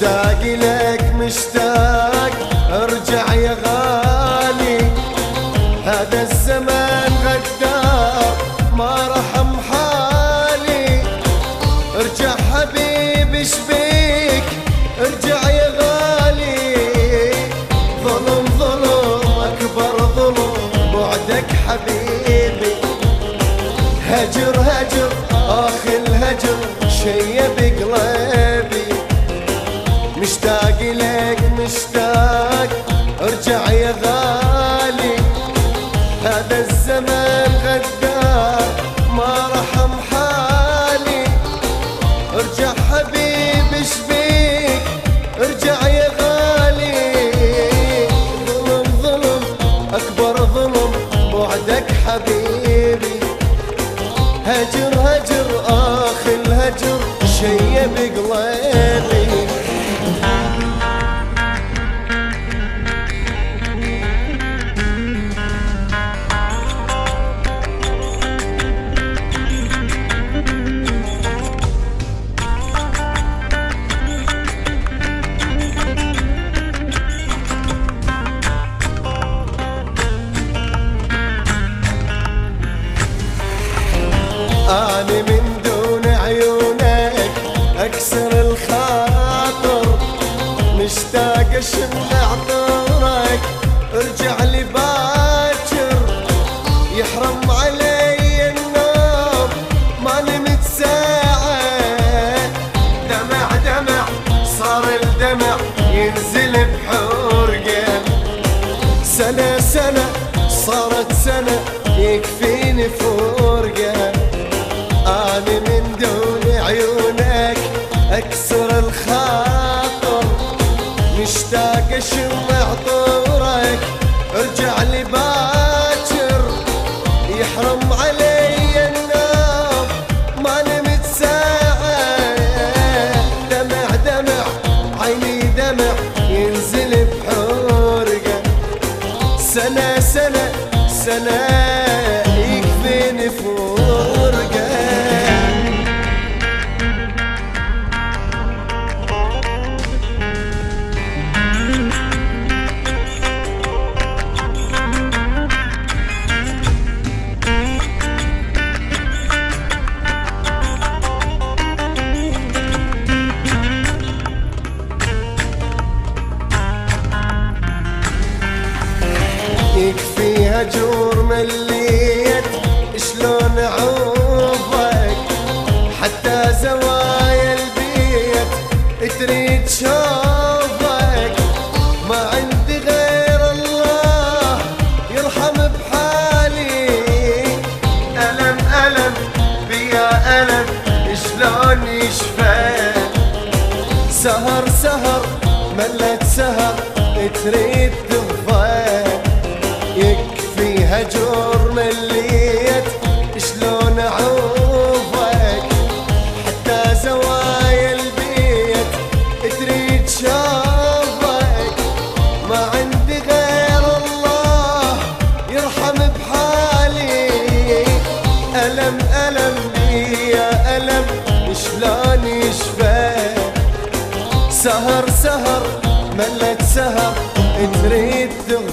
مشتاق لك مشتاق ارجع يا غالي، هذا الزمان غدار ما رحم حالي. ارجع حبيبي ايش بيك ارجع يا غالي، ظلم ظلم اكبر ظلم بعدك حبيبي. هجر هجر اخي الهجر شيب قلبي، مشتاق لك مشتاق ارجع يا غالي، هذا الزمان غدار ما رحم حالي. ارجع حبيبي ايش بيك ارجع يا غالي، ظلم ظلم اكبر ظلم بعدك حبيبي. هجر هجر اخي الهجر شيب قلبي. أنا من دون عيونك أكسر الخاطر، مشتاق أشم عطرك ارجع لي باكر. يحرم علي النوم ما نمت ساعة، دمع دمع صار الدمع ينزل بحرقة. سنة سنة صارت سنة يكفيني فرقة. أنا من دون عيونك أكسر الخاطر، مشتاق أشم عطورك ارجع لي باكر. يحرم علي النوم ما نمت ساعة، دمع دمع عيني دمع ينزل بحرقة. سنة سنة سنة يكفيني فرقة. يكفي هجور مليت شلون اعوضك، حتى زوايا البيت تريد شوفك. ما عندي غير الله يرحم بحالي، ألم ألم بيا ألم شلون يشفى. سهر سهر ملت سهر تريد تغفى. يكفي هجور مليت شلون اعوفك، حتى زوايا البيت تريد شوفك. ما عندي غير الله يرحم بحالي، ألم ألم بيا ألم شلون يشفى. سهر سهر ملت سهر تريد تغفى.